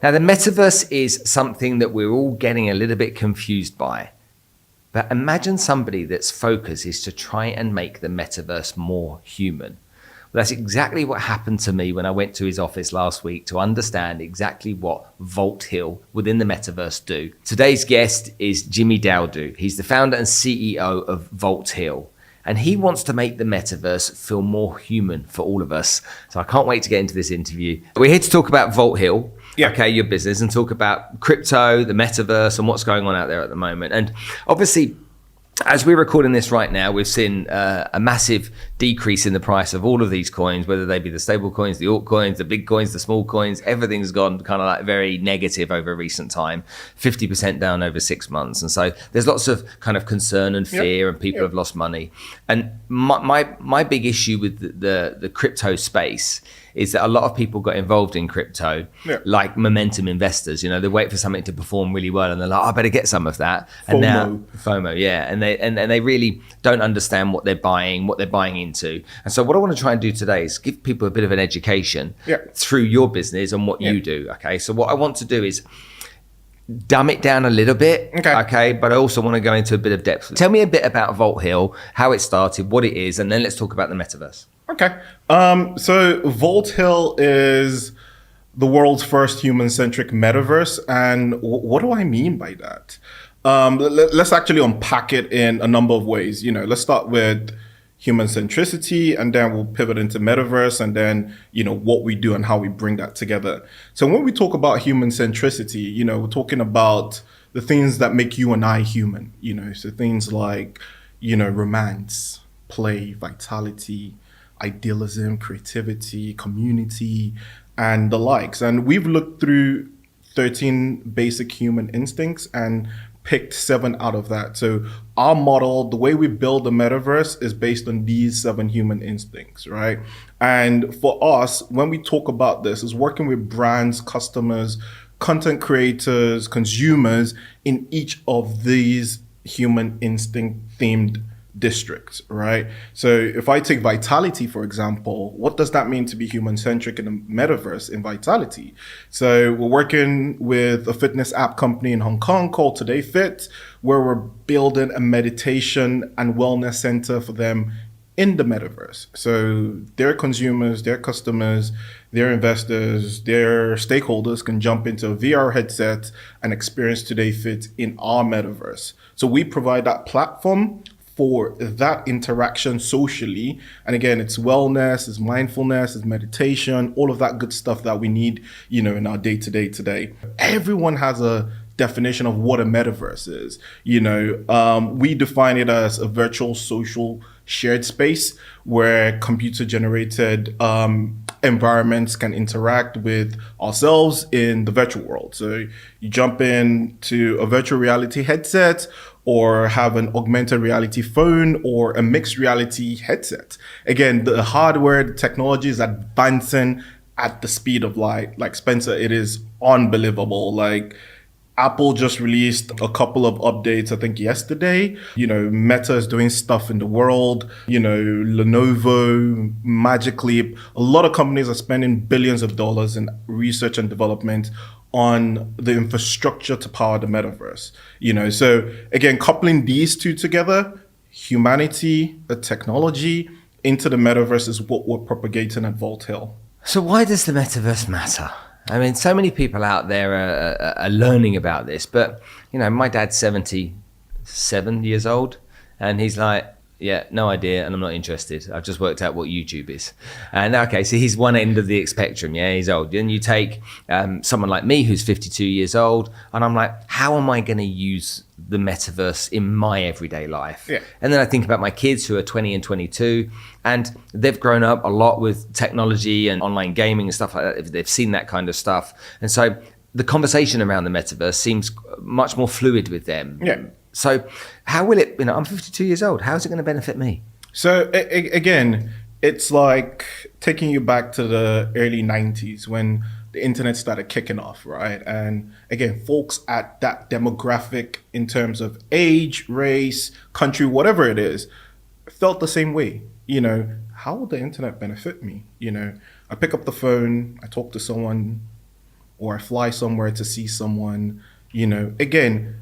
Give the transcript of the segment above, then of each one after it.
Now, the metaverse is something that we're all getting a little bit confused by. But imagine somebody that's focus is to try and make the metaverse more human. Well, that's exactly what happened to me when I went to his office last week to understand exactly what Vault Hill within the metaverse do. Today's guest is Jimi Daodu. He's the founder and CEO of Vault Hill. And he wants to make the metaverse feel more human for all of us. So I can't wait to get into this interview. We're here to talk about Vault Hill, okay, your business, and talk about crypto, the metaverse, and what's going on out there at the moment. And obviously, as we're recording this right now, we've seen a massive decrease in the price of all of these coins, whether they be the stable coins, the altcoins, the big coins, the small coins. Everything's gone kind of like very negative over recent time, 50% down over 6 months. And so there's lots of kind of concern and fear, and people have lost money. And my big issue with the crypto space is that a lot of people got involved in crypto, like momentum investors. You know, they wait for something to perform really well, and they're like, oh, I better get some of that. And now FOMO, and they really don't understand what they're buying into. And so what I want to try and do today is give people a bit of an education through your business and what you do. Okay, so what I want to do is dumb it down a little bit, okay, but I also want to go into a bit of depth. Tell me a bit about Vault Hill, how it started, what it is, and then let's talk about the metaverse. Okay. So Vault Hill is the world's first human-centric metaverse. And what do I mean by that? Let's actually unpack it in a number of ways. You know, let's start with human centricity, and then we'll pivot into metaverse, and then, you know, what we do and how we bring that together. So when we talk about human centricity, you know, we're talking about the things that make you and I human, you know, so things like, you know, romance, play, vitality, idealism, creativity, community, and the likes. And we've looked through 13 basic human instincts and picked 7 out of that. So our model, the way we build the metaverse, is based on these 7 human instincts, right? And for us, when we talk about this, is working with brands, customers, content creators, consumers in each of these human instinct themed districts, right? So if I take vitality, for example, what does that mean to be human-centric in a metaverse in vitality? So we're working with a fitness app company in Hong Kong called Today Fit, where we're building a meditation and wellness center for them in the metaverse. So their consumers, their customers, their investors, their stakeholders can jump into a VR headset and experience Today Fit in our metaverse. So we provide that platform for that interaction socially. And again, it's wellness, it's mindfulness, it's meditation, all of that good stuff that we need, you know, in our day-to-day today. Everyone has a definition of what a metaverse is. You know, we define it as a virtual social shared space where computer-generated environments can interact with ourselves in the virtual world. So you jump into a virtual reality headset, or have an augmented reality phone, or a mixed reality headset. Again, the hardware, the technology is advancing at the speed of light. Like Spencer, it is unbelievable. Like Apple just released a couple of updates, I think yesterday. You know, Meta is doing stuff in the world. You know, Lenovo, Magic Leap, a lot of companies are spending billions of dollars in research and development on the infrastructure to power the metaverse. You know, so again, coupling these two together, humanity, the technology, into the metaverse is what we're propagating at Vault Hill. So why does the metaverse matter? I mean, so many people out there are learning about this, but, you know, my dad's 77 years old, and he's like, yeah, no idea, and I'm not interested. I've just worked out what YouTube is. And okay, so he's one end of the spectrum, yeah, he's old. Then you take someone like me who's 52 years old, and I'm like, how am I going to use the metaverse in my everyday life? Yeah. And then I think about my kids who are 20 and 22, and they've grown up a lot with technology and online gaming and stuff like that. They've seen that kind of stuff. And so the conversation around the metaverse seems much more fluid with them. Yeah. So how will it, you know, I'm 52 years old. How is it going to benefit me? So again, it's like taking you back to the early 90s when the internet started kicking off, right? And again, folks at that demographic in terms of age, race, country, whatever it is, felt the same way. You know, how will the internet benefit me? You know, I pick up the phone, I talk to someone or I fly somewhere to see someone, again,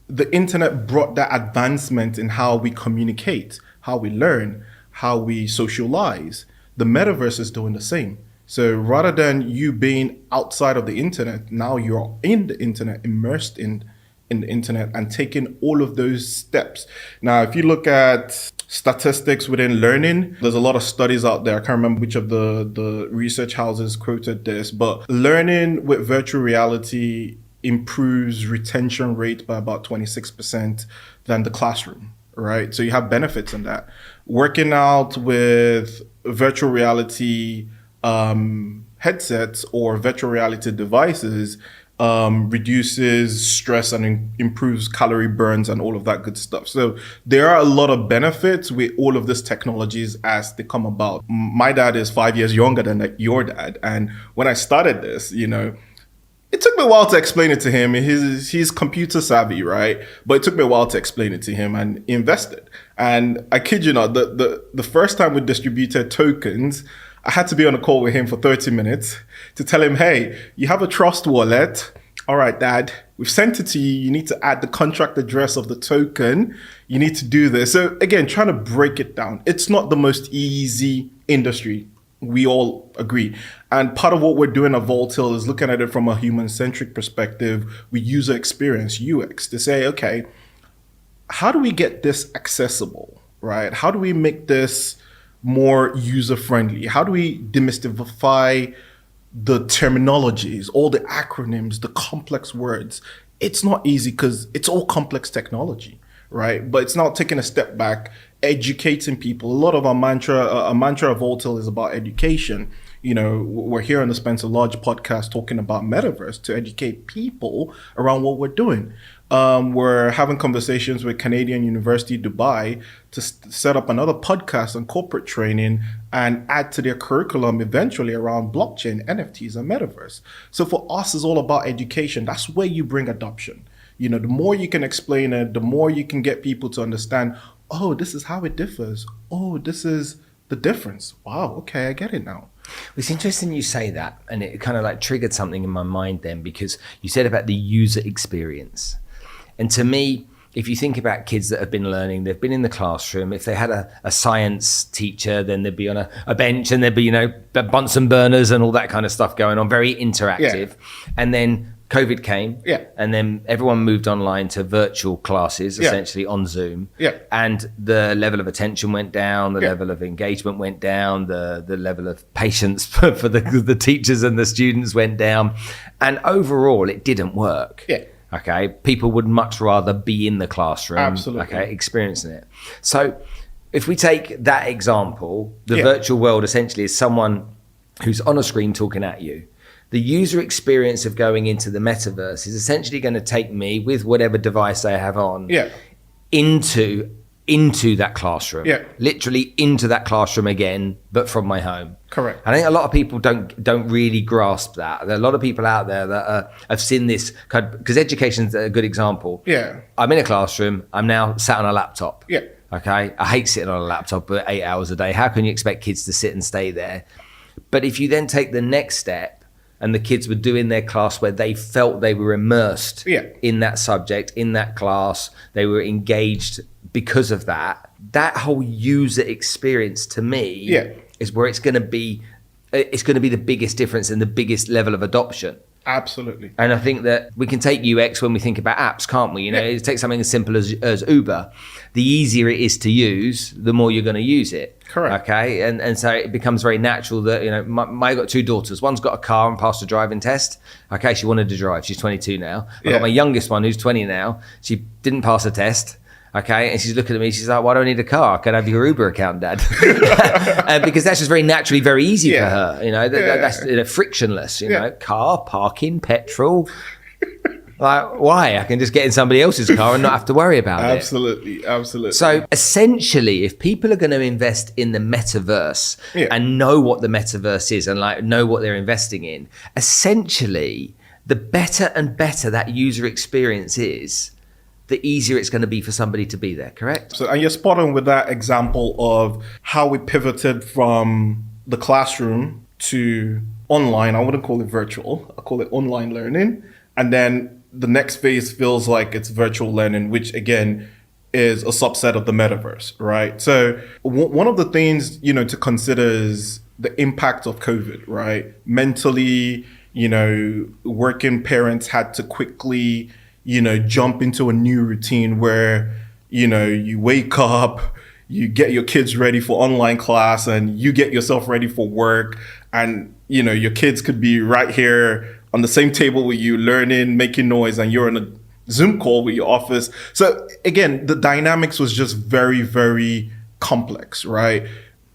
the internet brought that advancement in how we communicate, how we learn, how we socialize. The metaverse is doing the same. So rather than you being outside of the internet, now you're in the internet, immersed in the internet and taking all of those steps. Now, if you look at statistics within learning, there's a lot of studies out there. I can't remember which of the research houses quoted this, but learning with virtual reality improves retention rate by about 26% than the classroom, right? So you have benefits in that. Working out with virtual reality headsets or virtual reality devices reduces stress and improves calorie burns and all of that good stuff. So there are a lot of benefits with all of these technologies as they come about. My dad is 5 years younger than your dad. And when I started this, it took me a while to explain it to him. He's computer savvy, right? But it took me a while to explain it to him and invested. And I kid you not, the first time we distributed tokens, I had to be on a call with him for 30 minutes to tell him, hey, you have a trust wallet. All right, Dad, we've sent it to you. You need to add the contract address of the token. You need to do this. So again, trying to break it down. It's not the most easy industry. We all agree. And part of what we're doing at Voltil is looking at it from a human-centric perspective with user experience, UX, to say, okay, how do we get this accessible, right? How do we make this more user-friendly? How do we demystify the terminologies, all the acronyms, the complex words? It's not easy because it's all complex technology, right? But it's not taking a step back, educating people. A lot of our mantra of Voltil is about education. We're here on the Spencer Lodge podcast talking about Metaverse to educate people around what we're doing. We're having conversations with Canadian University Dubai to set up another podcast on corporate training and add to their curriculum eventually around blockchain, NFTs, and Metaverse. So for us, it's all about education. That's where you bring adoption. The more you can explain it, the more you can get people to understand, oh, this is how it differs. Oh, this is the difference. Wow, okay, I get it now. It's interesting you say that, and it kind of like triggered something in my mind then, because you said about the user experience. And to me, if you think about kids that have been learning, they've been in the classroom. If they had a science teacher, then they'd be on a bench and there'd be, Bunsen burners and all that kind of stuff going on, very interactive. Yeah. And then COVID came, and then everyone moved online to virtual classes, essentially on Zoom. Yeah. And the level of attention went down, the level of engagement went down, the level of patience for the teachers and the students went down. And overall, it didn't work. Yeah. Okay, people would much rather be in the classroom, absolutely, okay, experiencing it. So if we take that example, the virtual world essentially is someone who's on a screen talking at you. The user experience of going into the metaverse is essentially going to take me with whatever device I have on into that classroom, literally into that classroom again, but from my home. Correct. I think a lot of people don't really grasp that. There are a lot of people out there that have seen this, because education's a good example. Yeah. I'm in a classroom. I'm now sat on a laptop. Yeah. Okay. I hate sitting on a laptop for 8 hours a day. How can you expect kids to sit and stay there? But if you then take the next step, and the kids were doing their class where they felt they were immersed in that subject, in that class, they were engaged because of that whole user experience to me is where it's going to be the biggest difference and the biggest level of adoption. Absolutely. And I think that we can take UX when we think about apps, can't we? It takes something as simple as Uber. The easier it is to use, the more you're going to use it. Correct. Okay. And so it becomes very natural that, I got two daughters. One's got a car and passed a driving test. Okay. She wanted to drive. She's 22 now. I got my youngest one who's 20 now. She didn't pass a test. Okay. And she's looking at me. She's like, why do I need a car? Can I have your Uber account, Dad? Because that's just very naturally very easy for her. That's frictionless, car, parking, petrol. Like, why? I can just get in somebody else's car and not have to worry about it. Absolutely. So essentially, if people are going to invest in the metaverse and know what the metaverse is and know what they're investing in, essentially, the better and better that user experience is, the easier it's going to be for somebody to be there, correct? So, and you're spot on with that example of how we pivoted from the classroom to online. I wouldn't call it virtual. I call it online learning. And then the next phase feels like it's virtual learning, which again is a subset of the metaverse, right? So one of the things, to consider is the impact of COVID, right? Mentally, working parents had to quickly, jump into a new routine where, you wake up, you get your kids ready for online class, and you get yourself ready for work. And, your kids could be right here on the same table with you, learning, making noise, and you're on a Zoom call with your office. So again, the dynamics was just very, very complex, right?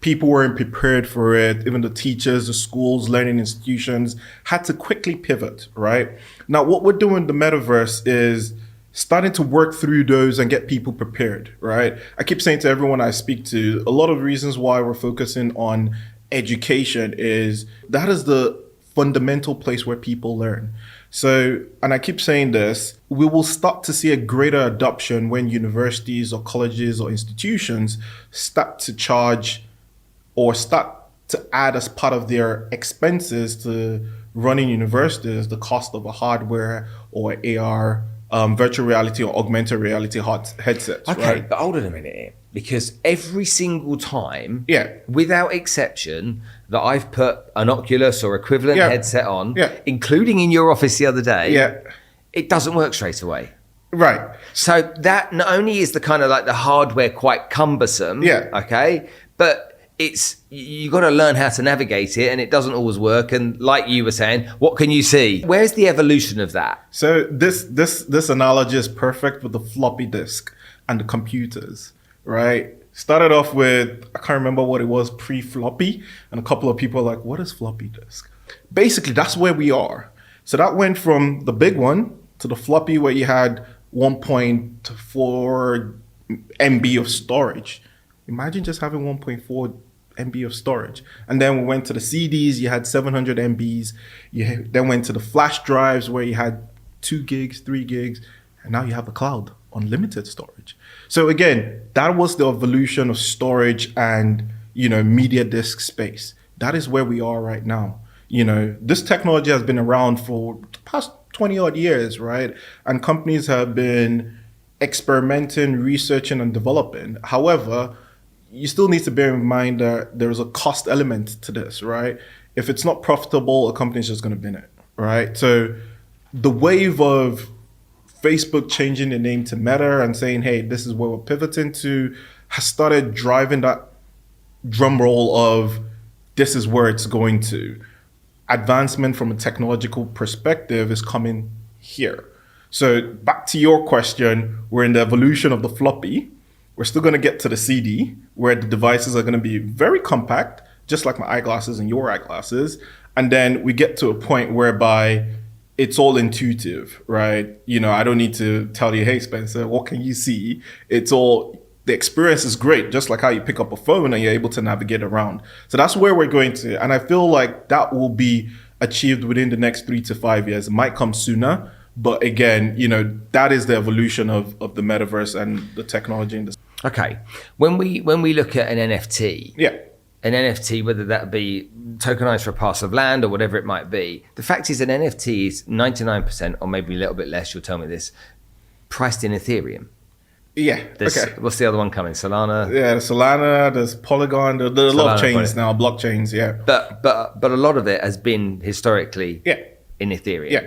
People weren't prepared for it. Even the teachers, the schools, learning institutions had to quickly pivot, right? Now, what we're doing in the metaverse is starting to work through those and get people prepared, right? I keep saying to everyone I speak to, a lot of reasons why we're focusing on education is that is the fundamental place where people learn. So, and I keep saying this, we will start to see a greater adoption when universities or colleges or institutions start to charge or start to add as part of their expenses to running universities the cost of a hardware or AR, virtual reality or augmented reality headsets. Okay, right? but hold on a minute here. Because every single time, Yeah. without exception, that I've put an Oculus or equivalent Yeah. headset on, Yeah. including in your office the other day, Yeah. it doesn't work straight away. Right. So that not only is the kind of like the hardware quite cumbersome, Yeah. okay, but you got to learn how to navigate it, and it doesn't always work. And like you were saying, what can you see? Where's the evolution of that? So this analogy is perfect with the floppy disk and the computers, right? Started off with, I can't remember what it was, pre-floppy, and a couple of people are like, what is floppy disk? Basically, that's where we are. So that went from the big one to the floppy where you had 1.4 MB of storage. Imagine just having 1.4 MB of storage. And then we went to the CDs, you had 700 MBs. You then went to the flash drives where you had 2 gigs, 3 gigs, and now you have the cloud, unlimited storage. So again, that was the evolution of storage and, media disk space. That is where we are right now. This technology has been around for the past 20 odd years, right? And companies have been experimenting, researching, and developing. However, you still need to bear in mind that there's a cost element to this, right? If it's not profitable, a company's just going to bin it, right? So the wave of Facebook changing the name to Meta and saying, hey, this is where we're pivoting to, has started driving that drum roll of this is where it's going to. Advancement from a technological perspective is coming here. So back to your question, we're in the evolution of the floppy. We're still going to get to the CD, where the devices are going to be very compact, just like my eyeglasses and your eyeglasses. And then we get to a point whereby it's all intuitive, right? I don't need to tell you, hey, Spencer, what can you see? The experience is great, just like how you pick up a phone and you're able to navigate around. So that's where we're going to. And I feel like that will be achieved within the next 3 to 5 years. It might come sooner. But again, that is the evolution of the metaverse and the technology industry. Okay, when we look at an NFT, Yeah. an NFT, whether that be tokenized for a parcel of land or whatever it might be, the fact is an NFT is 99%, or maybe a little bit less, you'll tell me this, priced in Ethereum. Yeah. Okay. What's the other one coming? Solana? Yeah, there's Solana, there's Polygon, there's a lot of chains now, blockchains, yeah. But a lot of it has been historically in Ethereum. Yeah.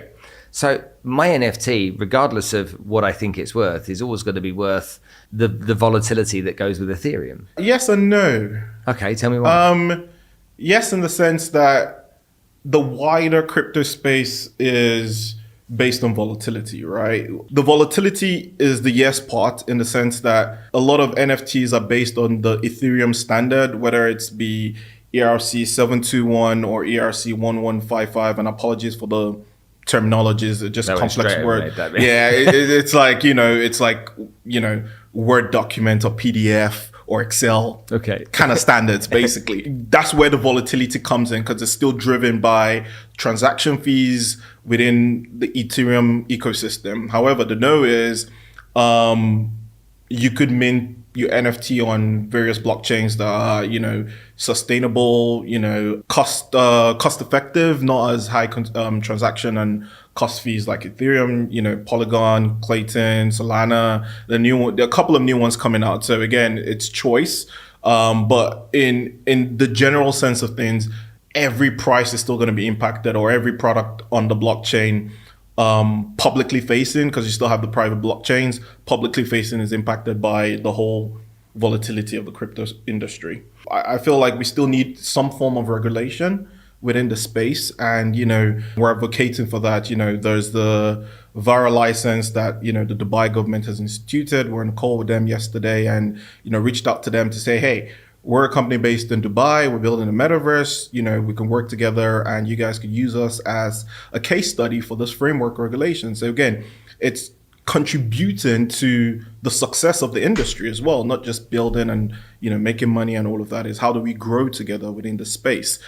So my NFT, regardless of what I think it's worth, is always going to be worth the volatility that goes with Ethereum. Yes and no. Okay, tell me why. Yes, in the sense that the wider crypto space is based on volatility, right? The volatility is the yes part, in the sense that a lot of NFTs are based on the Ethereum standard, whether it's be ERC 721 or ERC 1155. And apologies for the terminologies, just complex word. Yeah, it's like, Word document or PDF or Excel kind of standards, basically. That's where the volatility comes in, because it's still driven by transaction fees within the Ethereum ecosystem. However, the no is you could mint your NFT on various blockchains that are, sustainable, cost effective, not as high transaction and cost fees like Ethereum, Polygon, Clayton, Solana. There are a couple of new ones coming out. So again, it's choice. But in the general sense of things, every price is still going to be impacted, or every product on the blockchain publicly facing, because you still have the private blockchains, publicly facing is impacted by the whole volatility of the crypto industry. I feel like we still need some form of regulation within the space, and we're advocating for that. There's the VARA license that the Dubai government has instituted. We're on a call with them yesterday, and reached out to them to say, hey, we're a company based in Dubai. We're building a metaverse. We can work together, and you guys could use us as a case study for this framework regulation. So again, it's contributing to the success of the industry as well, not just building and making money and all of that. Is how do we grow together within the space?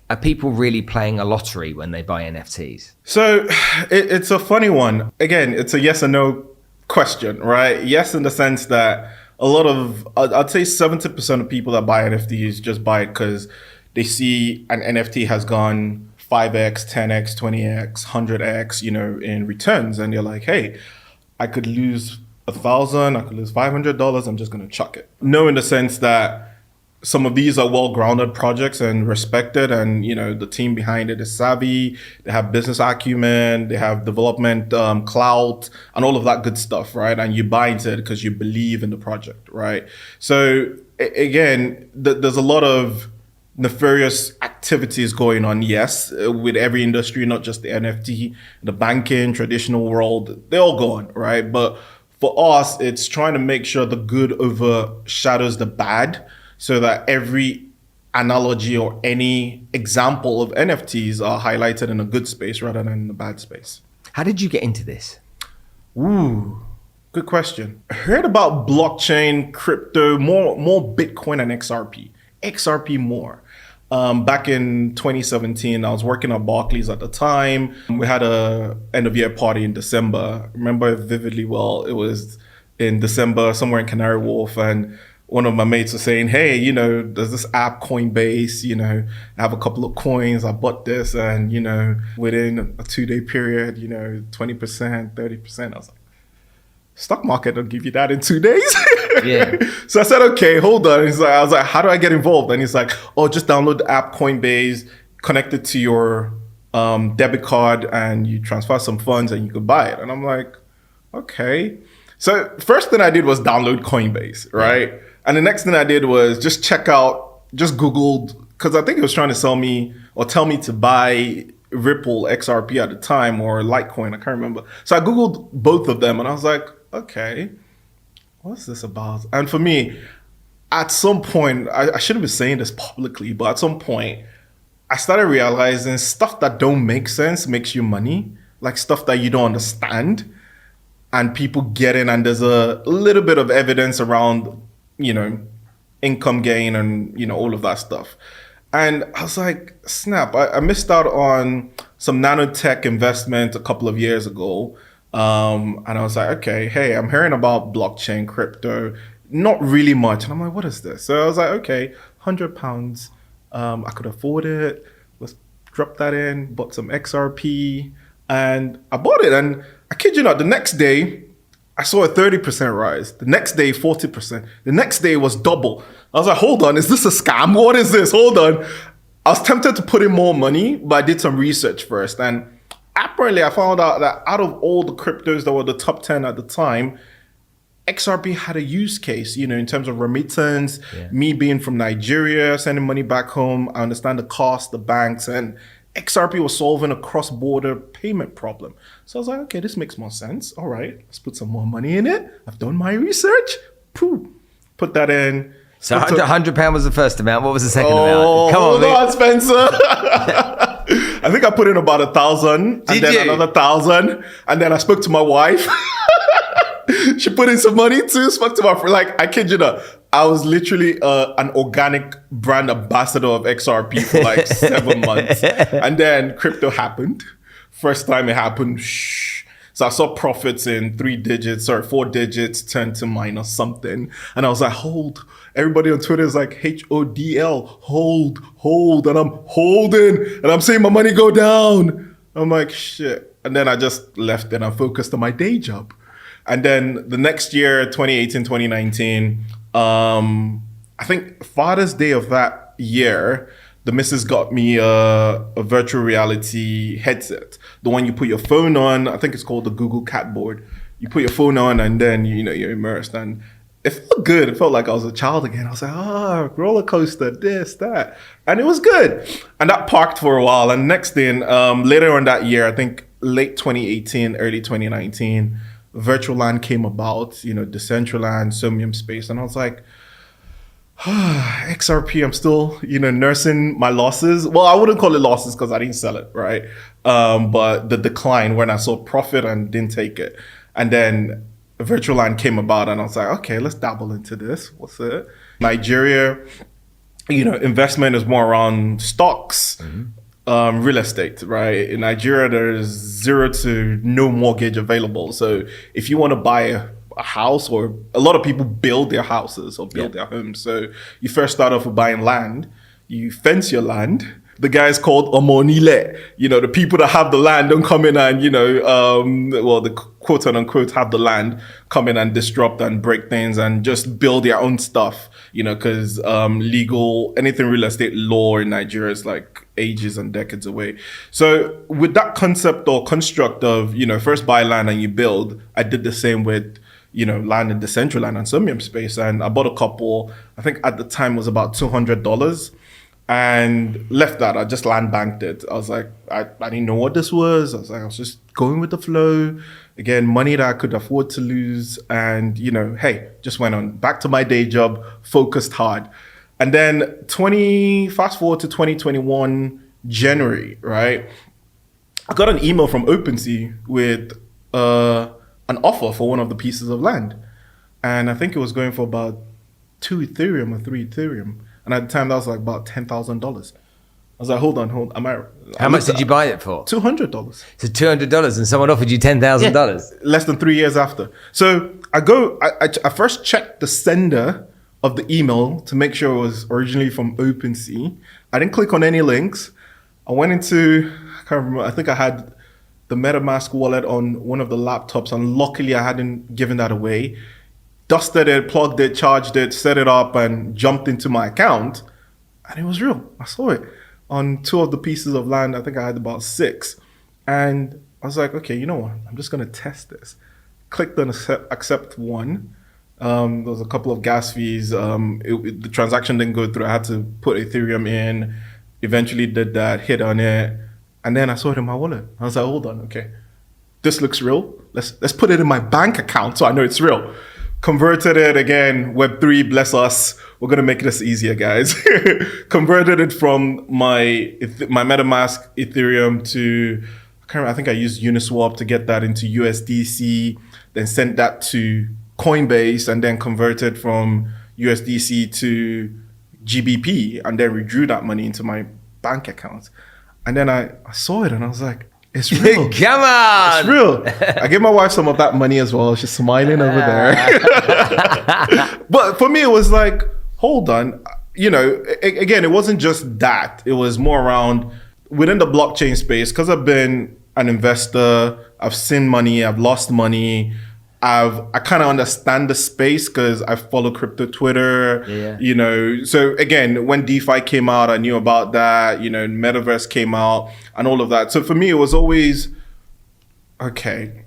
Are people really playing a lottery when they buy NFTs? So it's a funny one. Again, it's a yes or no question, right? Yes, in the sense that a lot of, I'd say 70% of people that buy NFTs just buy it because they see an NFT has gone 5x, 10x, 20x, 100x, in returns. And they're like, hey, I could lose $1,000, I could lose $500. I'm just going to chuck it. No, in the sense that some of these are well-grounded projects and respected, and the team behind it is savvy. They have business acumen, they have development clout, and all of that good stuff, right? And you buy into it because you believe in the project, right? So again, there's a lot of nefarious activities going on, yes, with every industry, not just the NFT, the banking, traditional world, they all go on, right? But for us, it's trying to make sure the good overshadows the bad, so that every analogy or any example of NFTs are highlighted in a good space rather than in a bad space. How did you get into this? Ooh, good question. I heard about blockchain, crypto, more Bitcoin and XRP more. Back in 2017, I was working at Barclays at the time. We had a end of year party in December. I remember it vividly well. It was in December, somewhere in Canary Wharf, and one of my mates was saying, hey, there's this app, Coinbase, I have a couple of coins, I bought this, and, within a 2-day period, 20%, 30%. I was like, stock market don't give you that in 2 days. Yeah. So I said, okay, hold on. I was like, how do I get involved? And he's like, oh, just download the app Coinbase, connect it to your debit card, and you transfer some funds and you could buy it. And I'm like, okay. So first thing I did was download Coinbase, right? And the next thing I did was just Googled, because I think it was trying to sell me or tell me to buy Ripple XRP at the time, or Litecoin, I can't remember. So I Googled both of them and I was like, okay, what's this about? And for me, at some point, I shouldn't be saying this publicly, but at some point, I started realizing stuff that don't make sense makes you money, like stuff that you don't understand. And people get in, and there's a little bit of evidence around income gain and, all of that stuff. And I was like, snap, I missed out on some nanotech investment a couple of years ago. And I was like, okay, hey, I'm hearing about blockchain, crypto, not really much. And I'm like, what is this? So I was like, okay, £100. I could afford it. Let's drop that in, bought some XRP, and I bought it. And I kid you not, the next day, I saw a 30% rise. The next day, 40%. The next day was double. I was like, hold on, is this a scam? What is this? Hold on. I was tempted to put in more money, but I did some research first. And apparently I found out that out of all the cryptos that were the top 10 at the time, XRP had a use case, in terms of remittance, me being from Nigeria, sending money back home. I understand the cost, the banks, and XRP was solving a cross-border payment problem. So I was like, okay, this makes more sense. All right, let's put some more money in it. I've done my research. Put that in. So £100 was the first amount. What was the second amount? Come on, Spencer. I think I put in about 1,000, and then another 1,000, and then I spoke to my wife. She put in some money too. Spoke to my friend. Like, I kid you not, I was literally an organic brand ambassador of XRP for like 7 months. And then crypto happened. First time it happened, So I saw profits in 4 digits turn to minus something. And I was like, hold. Everybody on Twitter is like, HODL, hold. And I'm holding. And I'm seeing my money go down. I'm like, shit. And then I just left and I focused on my day job. And then the next year, 2018, 2019, I think Father's Day of that year, the missus got me a virtual reality headset. The one you put your phone on. I think it's called the Google Catboard. You put your phone on and then, you're immersed. And it felt good. It felt like I was a child again. I was like, roller coaster, this, that. And it was good. And that parked for a while. And next thing, later on that year, I think late 2018, early 2019, virtual land came about, Decentraland, Somnium Space. And I was like, XRP, I'm still, nursing my losses. Well, I wouldn't call it losses because I didn't sell it, right? But the decline when I saw profit and didn't take it. And then virtual land came about and I was like, okay, let's dabble into this. What's it? Nigeria, investment is more around stocks, real estate, right? In Nigeria, there's 0 to no mortgage available. So if you want to buy a house, or a lot of people build their houses or build their homes. So you first start off with buying land, you fence your land. The guy is called Omonile. The people that have the land don't come in and, the quote unquote have the land, come in and disrupt and break things and just build their own stuff, because anything real estate law in Nigeria is like ages and decades away. So with that concept or construct of, first buy land and you build, I did the same with land in Decentraland and Somnium Space. And I bought a couple, I think at the time was about $200 and left that. I just land banked it. I was like, I didn't know what this was. I was just going with the flow. Again, money that I could afford to lose. And, hey, just went on back to my day job, focused hard. And then fast forward to 2021, January, right? I got an email from OpenSea with, an offer for one of the pieces of land. And I think it was going for about 2 Ethereum or 3 Ethereum. And at the time, that was like about $10,000. I was like, hold on. How much did you buy it for? $200. So $200 and someone offered you $10,000? Yeah, less than 3 years after. So I first checked the sender of the email to make sure it was originally from OpenSea. I didn't click on any links. I went into, I can't remember, I think I had the MetaMask wallet on one of the laptops, and luckily I hadn't given that away. Dusted it, plugged it, charged it, set it up, and jumped into my account, and it was real. I saw it on 2 of the pieces of land. I think I had about 6, and I was like, okay, you know what? I'm just gonna test this. Clicked on accept one. There was a couple of gas fees. The transaction didn't go through. I had to put Ethereum in. Eventually did that, hit on it. And then I saw it in my wallet. I was like, hold on, okay. This looks real. Let's put it in my bank account so I know it's real. Converted it again, Web3, bless us. We're gonna make this easier, guys. Converted it from my MetaMask Ethereum to, I think I used Uniswap to get that into USDC, then sent that to Coinbase and then converted from USDC to GBP and then withdrew that money into my bank account. And then I saw it and I was like, it's real. Come on. It's real. I gave my wife some of that money as well. She's smiling over there. But for me, it was like, hold on. Again, it wasn't just that. It was more around within the blockchain space, because I've been an investor, I've seen money, I've lost money. I kind of understand the space because I follow crypto Twitter, So again, when DeFi came out, I knew about that, Metaverse came out and all of that. So for me, it was always, okay,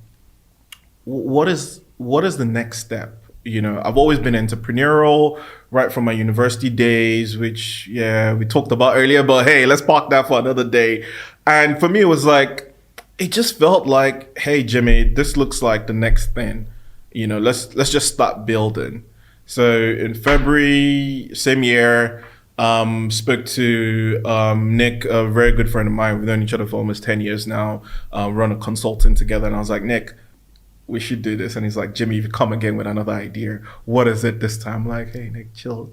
what is the next step? I've always been entrepreneurial right from my university days, which, we talked about earlier, but hey, let's park that for another day. And for me, it was like, it just felt like, hey, Jimmy, this looks like the next thing. Let's just start building. So in February, same year, spoke to Nick, a very good friend of mine. We've known each other for almost 10 years now, run a consulting together. And I was like, Nick, we should do this. And he's like, Jimmy, if you come again with another idea, what is it this time? I'm like, hey, Nick, chill.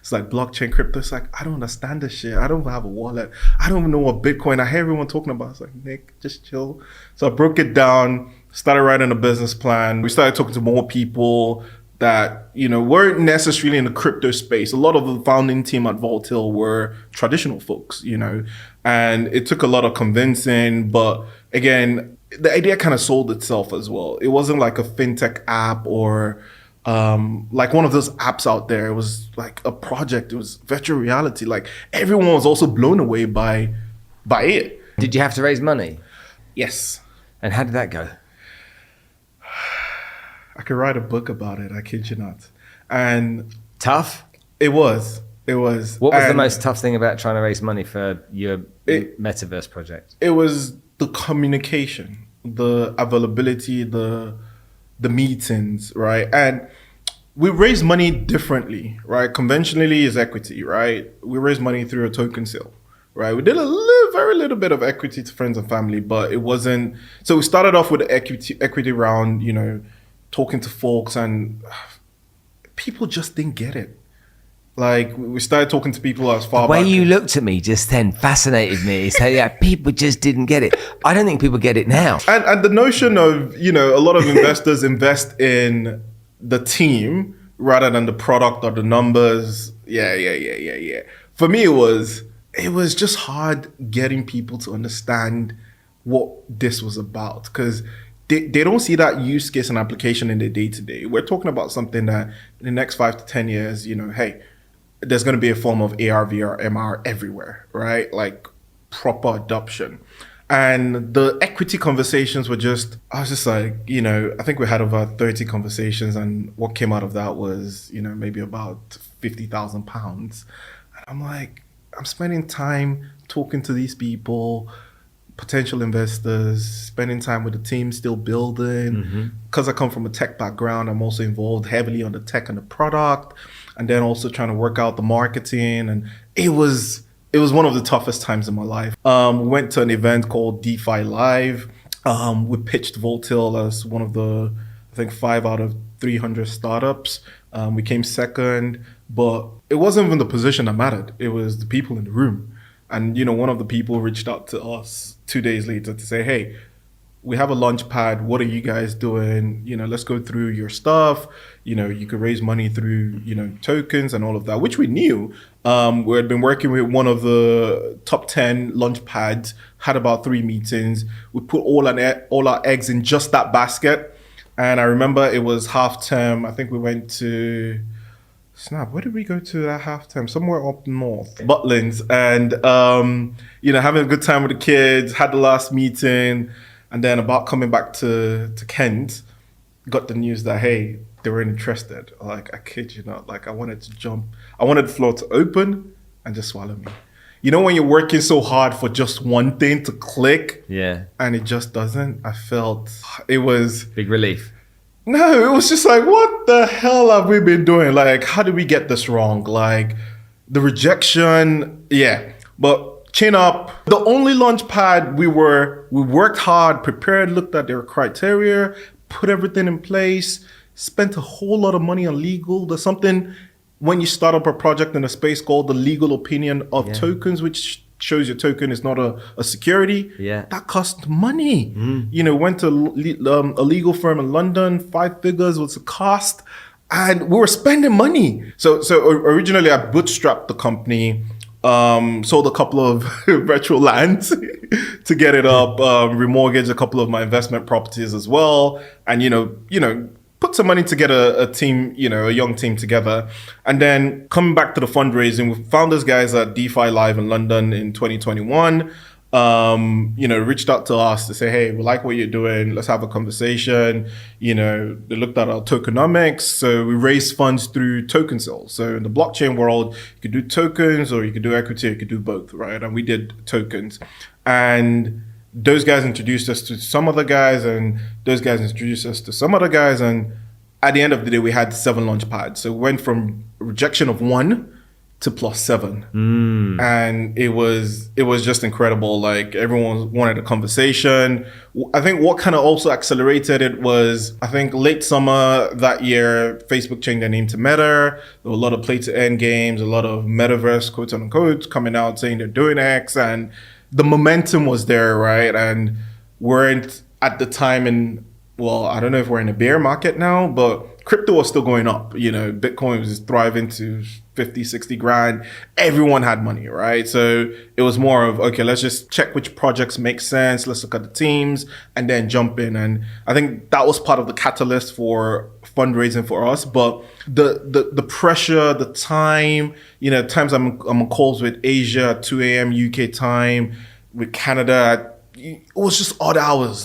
It's like blockchain, crypto. It's like, I don't understand this shit. I don't have a wallet. I don't know what Bitcoin. I hear everyone talking about it. It's like, Nick, just chill. So I broke it down. started writing a business plan. We started talking to more people that, weren't necessarily in the crypto space. A lot of the founding team at Voltil were traditional folks, and it took a lot of convincing. But again, the idea kind of sold itself as well. It wasn't like a fintech app or like one of those apps out there. It was like a project. It was virtual reality. Like everyone was also blown away by it. Did you have to raise money? Yes. And how did that go? I could write a book about it. I kid you not. And Tough? it was. What was the most tough thing about trying to raise money for your Metaverse project? It was the communication, the availability, the meetings, right? And we raise money differently, right? Conventionally is equity, right? We raise money through a token sale, right? We did very little bit of equity to friends and family, but it wasn't. So we started off with the equity round, talking to folks, and people just didn't get it. Like we started talking to people as far back. The way you looked at me just then fascinated me. So yeah, people just didn't get it. I don't think people get it now. And the notion of, a lot of investors invest in the team rather than the product or the numbers. Yeah. For me, it was just hard getting people to understand what this was about, because they don't see that use case and application in their day-to-day. We're talking about something that in the next 5 to 10 years, hey, there's going to be a form of AR, VR, MR everywhere, right? Like proper adoption. And the equity conversations were I was just like, I think we had over 30 conversations, and what came out of that was, maybe about £50,000. And I'm like, I'm spending time talking to these people, potential investors, spending time with the team, still building. Because I come from a tech background, I'm also involved heavily on the tech and the product, and then also trying to work out the marketing. And it was one of the toughest times in my life. We went to an event called DeFi Live. We pitched Voltil as one of the, I think, 5 out of 300 startups. We came second, but it wasn't even the position that mattered. It was the people in the room. And, one of the people reached out to us 2 days later to say, hey, we have a launch pad. What are you guys doing? Let's go through your stuff. You could raise money through, tokens and all of that, which we knew. We had been working with one of the top 10 launch pads, had about 3 meetings. We put all our eggs in just that basket. And I remember it was half term. I think we went to where did we go to that half term? Somewhere up north, Butlins. And, having a good time with the kids, had the last meeting. And then about coming back to Kent, got the news that, hey, they were interested. Like, I kid you not. Like, I wanted to jump. I wanted the floor to open and just swallow me. When you're working so hard for just one thing to click, and it just doesn't, I felt it was big relief. No, it was just like, what the hell have we been doing? Like, how did we get this wrong? Like, the rejection, but chin up. The only launch pad we worked hard, prepared, looked at their criteria, put everything in place, spent a whole lot of money on legal. There's something when you start up a project in a space called the legal opinion of tokens, which shows your token is not a security. That cost money. Went to a legal firm in London, 5 figures was the cost, and we were spending money. So originally I bootstrapped the company, sold a couple of virtual lands to get it up, remortgaged a couple of my investment properties as well, and put some money to get a team, a young team together. And then coming back to the fundraising, we found those guys at DeFi Live in London in 2021, reached out to us to say, hey, we like what you're doing. Let's have a conversation. They looked at our tokenomics. So we raised funds through token sales. So in the blockchain world, you could do tokens or you could do equity, or you could do both, right? And we did tokens. And those guys introduced us to some other guys, and those guys introduced us to some other guys. And at the end of the day, we had 7 launch pads. So we went from rejection of 1 to +7. And it was just incredible. Like, everyone wanted a conversation. I think what kind of also accelerated it was, I think late summer that year, Facebook changed their name to Meta. There were a lot of play to earn games, a lot of Metaverse, quote unquote, coming out saying they're doing X, and the momentum was there, right? And weren't at the time in well, I don't know if we're in a bear market now, but crypto was still going up. Bitcoin was thriving to 50, 60 grand. Everyone had money, right? So it was more of, okay, let's just check which projects make sense. Let's look at the teams and then jump in. And I think that was part of the catalyst for fundraising for us. But the pressure, the time, times I'm on calls with Asia at 2 a.m. UK time, with Canada, it was just odd hours,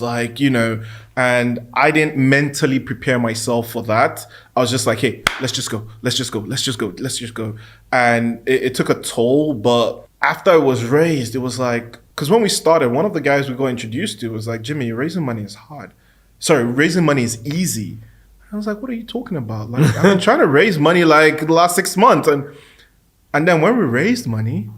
and I didn't mentally prepare myself for that. I was just like, hey, let's just go. And it took a toll, but after it was raised, it was like, because when we started, one of the guys we got introduced to was like, Jimmy, raising money is hard. Sorry, raising money is easy. I was like, what are you talking about? Like, I've been trying to raise money like the last 6 months. And then when we raised money,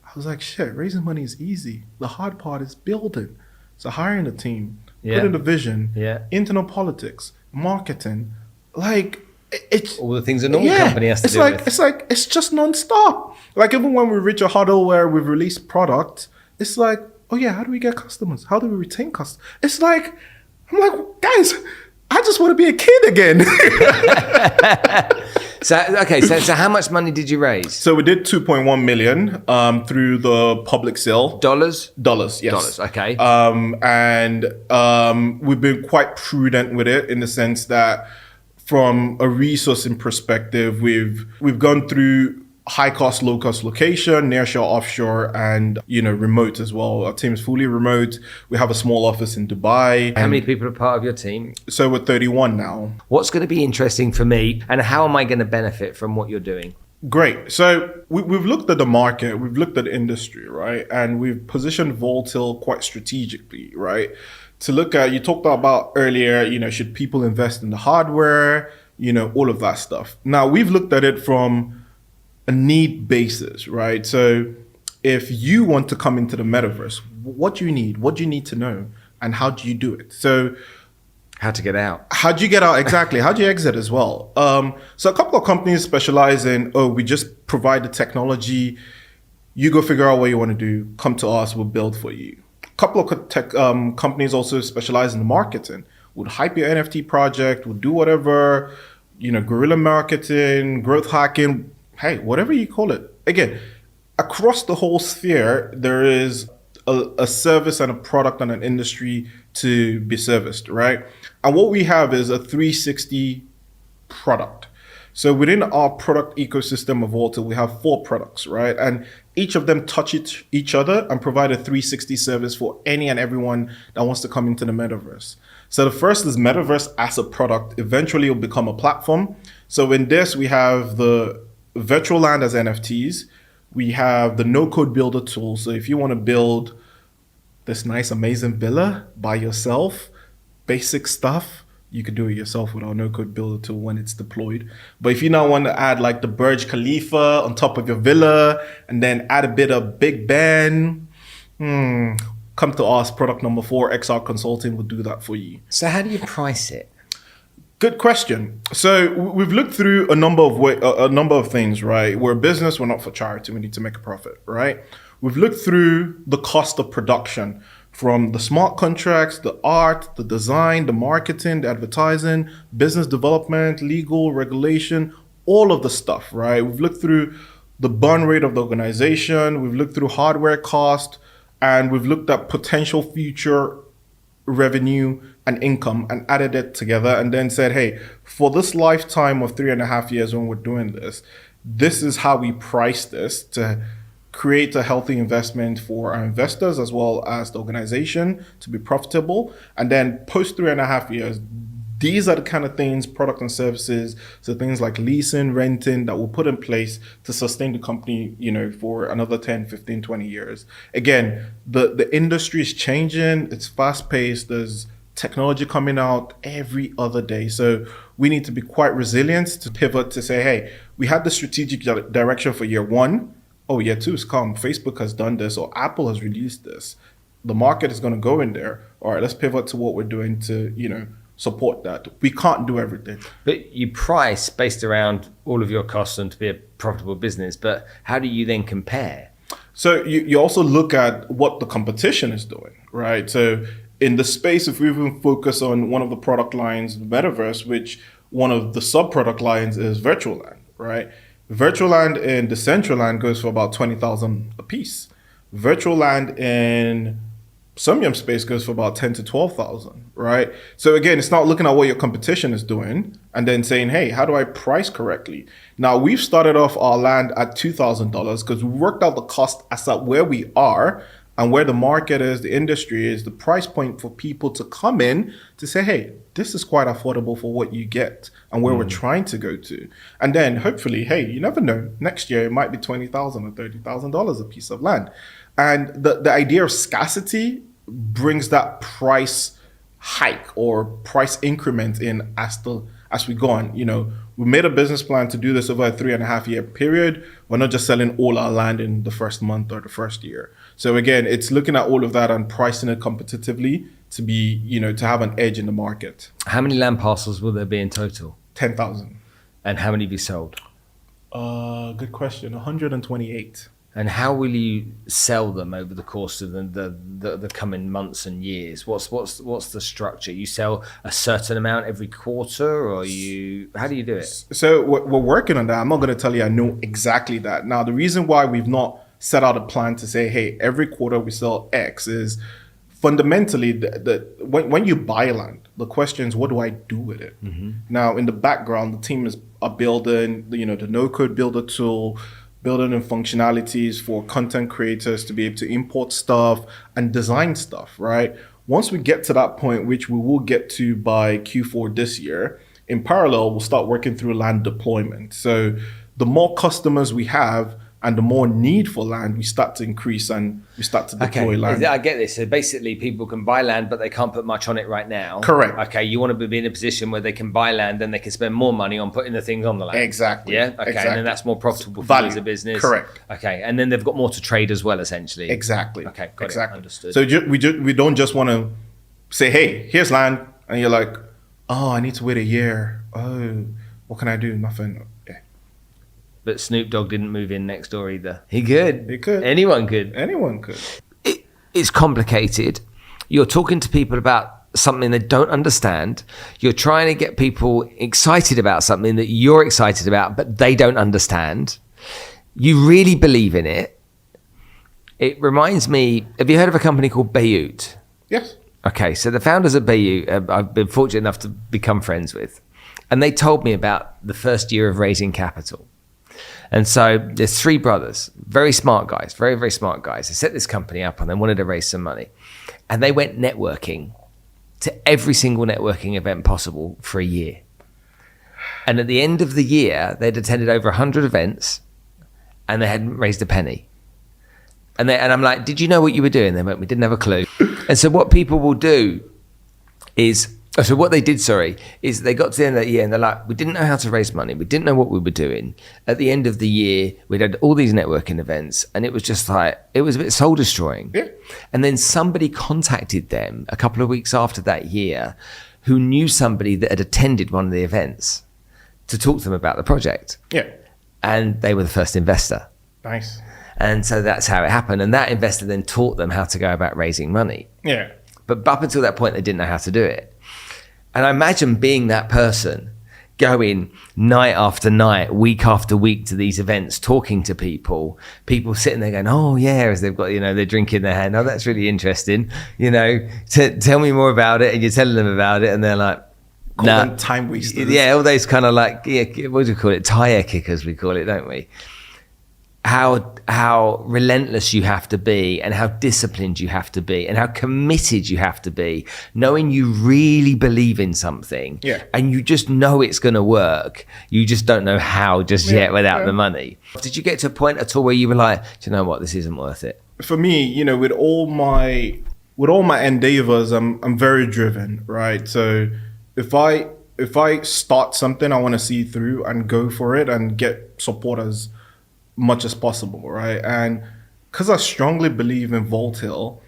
I was like, shit, raising money is easy. The hard part is building. So hiring a team, putting the vision, internal politics, marketing, it's all the things a normal company has to do with. It's just nonstop. Like even when we reach a huddle where we've released product, it's like, oh yeah, how do we get customers? How do we retain customers? It's like, I'm like, guys, I just want to be a kid again. So how much money did you raise? So we did 2.1 million through the public sale. Dollars, yes. Dollars, okay. And we've been quite prudent with it in the sense that from a resourcing perspective, we've gone through high cost, low cost location, nearshore, offshore, and remote as well. Our team's fully remote. We have a small office in Dubai. How many people are part of your team? So we're 31 now. What's going to be interesting for me, and how am I going to benefit from what you're doing? Great. So we've looked at the market, we've looked at the industry, right? And we've positioned Voltil quite strategically, right? To look at, you talked about earlier, should people invest in the hardware, all of that stuff. Now we've looked at it from a need basis, right? So if you want to come into the metaverse, what do you need? What do you need to know? And how do you do it? So how to get out? How do you get out? Exactly. How do you exit as well? So a couple of companies specialize in, we just provide the technology. You go figure out what you want to do. Come to us, we'll build for you. A couple of tech companies also specialize in the marketing. Would hype your NFT project, would do whatever, guerrilla marketing, growth hacking, hey, whatever you call it. Again, across the whole sphere, there is a service and a product and an industry to be serviced, right? And what we have is a 360 product. So within our product ecosystem of Voltil, we have 4 products, right? And each of them touch each other and provide a 360 service for any and everyone that wants to come into the metaverse. So the first is Metaverse as a product. Eventually it'll become a platform. So in this, we have the virtual land as NFTs. We have the no-code builder tool. So if you want to build this nice, amazing villa by yourself, basic stuff, you could do it yourself with our no-code builder tool when it's deployed. But if you now want to add like the Burj Khalifa on top of your villa and then add a bit of Big Ben, come to us. Product number 4, XR Consulting will do that for you. So how do you price it? Good question. So we've looked through a number of things, right? We're a business, we're not for charity, we need to make a profit, right? We've looked through the cost of production from the smart contracts, the art, the design, the marketing, the advertising, business development, legal, regulation, all of the stuff, right? We've looked through the burn rate of the organization, we've looked through hardware cost, and we've looked at potential future revenue and income and added it together and then said, hey, for this lifetime of 3.5 years when we're doing this, this is how we price this to create a healthy investment for our investors as well as the organization to be profitable. And then post 3.5 years, these are the kind of things, product and services, so things like leasing, renting that we'll put in place to sustain the company, for another 10, 15, 20 years. Again, the industry is changing. It's fast paced. There's technology coming out every other day. So we need to be quite resilient to pivot to say, hey, we had the strategic direction for year 1. Oh, year 2 is come. Facebook has done this or Apple has released this. The market is going to go in there. All right, let's pivot to what we're doing to, support that. We can't do everything. But you price based around all of your costs and to be a profitable business. But how do you then compare? So you also look at what the competition is doing, right? So in the space, if we even focus on one of the product lines, Metaverse, which one of the sub-product lines is virtual land, right? Virtual land in Decentraland goes for about 20,000 a piece. Virtual land in Sumium space goes for about 10 to 12,000, right? So again, it's not looking at what your competition is doing and then saying, hey, how do I price correctly? Now we've started off our land at $2,000 because we worked out the cost as at where we are and where the market is, the industry is, the price point for people to come in to say, hey, this is quite affordable for what you get and where we're trying to go to. And then hopefully, hey, you never know, next year it might be $20,000 or $30,000 a piece of land. And the idea of scarcity brings that price hike or price increment in as we go on. You know, we made a business plan to do this over a 3.5 year period. We're not just selling all our land in the first month or the first year. So again, it's looking at all of that and pricing it competitively to be, you know, to have an edge in the market. How many land parcels will there be in total? 10,000. And how many have you sold? Good question. 128. And how will you sell them over the course of the coming months and years? What's the structure? You sell a certain amount every quarter, or how do you do it? So we're working on that. I'm not going to tell you I know exactly that. Now, the reason why we've not set out a plan to say, hey, every quarter we sell X is fundamentally when you buy land, the question is, what do I do with it? Now, in the background, the team are building, the no-code builder tool, building in functionalities for content creators to be able to import stuff and design stuff, right? Once we get to that point, which we will get to by Q4 this year, in parallel, we'll start working through land deployment. So the more customers we have and the more need for land, we start to increase and we start to deploy land. I get this. So basically people can buy land, but they can't put much on it right now. Correct. Okay, you want to be in a position where they can buy land and they can spend more money on putting the things on the land. Exactly. Yeah? Okay, exactly. and then that's more profitable for you as a business. Correct. Okay, and then they've got more to trade as well, essentially. Exactly. Okay, got exactly. it. Understood. So we don't just want to say, hey, here's land, and you're like, oh, I need to wait a year. Oh, what can I do? Nothing. Yeah. But Snoop Dogg didn't move in next door either. He could. He could. Anyone could. Anyone could. It's complicated. You're talking to people about something they don't understand. You're trying to get people excited about something that you're excited about, but they don't understand. You really believe in it. It reminds me, have you heard of a company called Beirut? Yes. Okay, so the founders of Beirut, I've been fortunate enough to become friends with. And they told me about the first year of raising capital. And so there's three brothers, very smart guys, very, very smart guys. They set this company up and they wanted to raise some money. And they went networking to every single networking event possible for a year. And at the end of the year, they'd attended over 100 events and they hadn't raised a penny. And I'm like, did you know what you were doing? They went, we didn't have a clue. And so what people will do is, so what they did, is they got to the end of the year and they're like, we didn't know how to raise money. We didn't know what we were doing. At the end of the year, we'd had all these networking events and it was just like, it was a bit soul destroying. Yeah. And then somebody contacted them a couple of weeks after that year who knew somebody that had attended one of the events to talk to them about the project. Yeah. And they were the first investor. Nice. And so that's how it happened. And that investor then taught them how to go about raising money. Yeah. But up until that point, they didn't know how to do it. And I imagine being that person, going night after night, week after week to these events, talking to people sitting there going, oh yeah, as they've got, their drink in their hand. Oh, that's really interesting. Tell me more about it. And you're telling them about it. And they're like, nah. Time wasters. Yeah, all those kind of like, what do we call it? Tire kickers, we call it, don't we? How relentless you have to be and how disciplined you have to be and how committed you have to be, knowing you really believe in something and you just know it's going to work. You just don't know how just yet without the money. Did you get to a point at all where you were like, do you know what, this isn't worth it? For me, with all my endeavors, I'm very driven, right? So if I start something, I want to see through and go for it and get support as much as possible, right? And because I strongly believe in Voltail,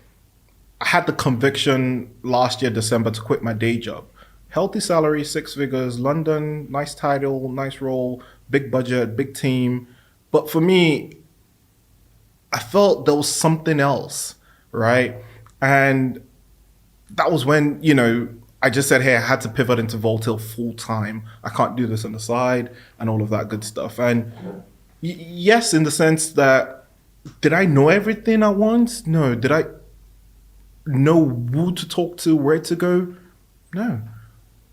I had the conviction last year, December, to quit my day job. Healthy salary, 6 figures, London, nice title, nice role, big budget, big team. But for me, I felt there was something else, right? And that was when, I just said, hey, I had to pivot into Voltail full time. I can't do this on the side and all of that good stuff. And yes, in the sense that, did I know everything at once? No. Did I know who to talk to, where to go? No.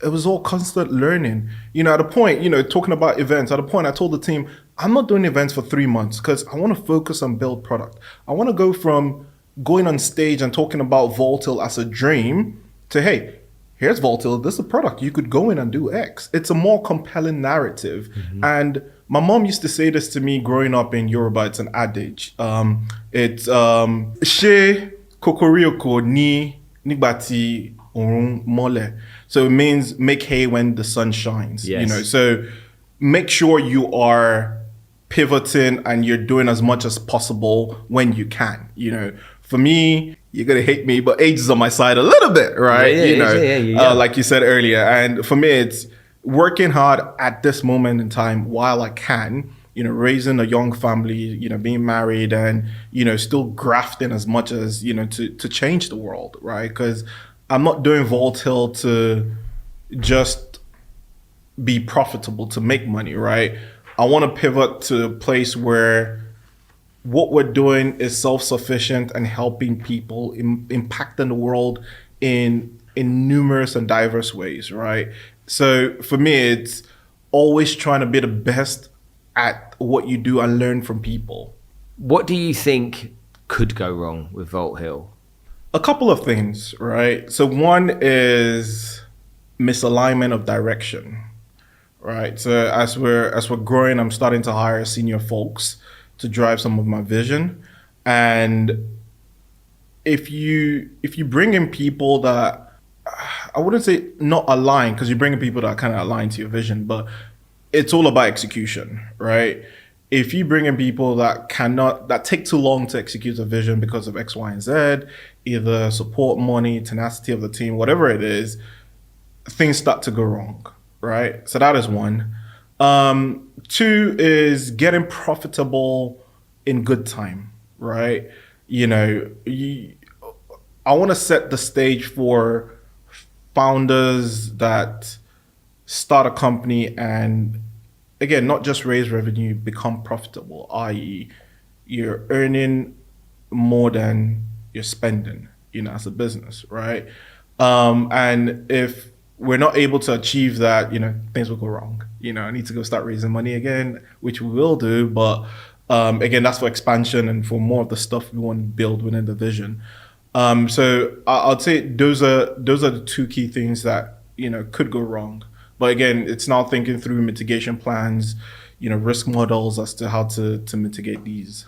It was all constant learning. At a point, talking about events, at a point I told the team, I'm not doing events for 3 months because I want to focus on build product. I want to go from going on stage and talking about Voltail as a dream to, hey, here's Voltail, this is a product. You could go in and do X. It's a more compelling narrative. Mm-hmm. And my mom used to say this to me growing up in Yoruba. It's an adage. It's She kokorioko ni nigbati orun mole. So it means make hay when the sun shines. Yes. So make sure you are pivoting and you're doing as much as possible when you can. For me, you're gonna hate me, but age is on my side a little bit, right? Yeah. Like you said earlier. And for me, it's working hard at this moment in time while I can, raising a young family, being married and, still grafting as much as, to change the world, right? Because I'm not doing Voltail to just be profitable, to make money, right? I want to pivot to a place where what we're doing is self-sufficient and helping people, impacting the world in numerous and diverse ways, right? So for me, it's always trying to be the best at what you do and learn from people. What do you think could go wrong with Voltail? A couple of things, right? So one is misalignment of direction, right? So as we're growing, I'm starting to hire senior folks to drive some of my vision. And if you bring in people that, I wouldn't say not aligned, because you're bringing people that are kind of aligned to your vision, but it's all about execution, right? If you bring in people that take too long to execute a vision because of X, Y, and Z, either support, money, tenacity of the team, whatever it is, things start to go wrong, right? So that is one. Two is getting profitable in good time, right? I want to set the stage for founders that start a company and, again, not just raise revenue, become profitable, i.e. you're earning more than you're spending, as a business, right? And if we're not able to achieve that, things will go wrong. I need to go start raising money again, which we will do. But again, that's for expansion and for more of the stuff we want to build within the vision. So I'd say those are the two key things that, could go wrong. But again, it's now thinking through mitigation plans, risk models as to how to mitigate these.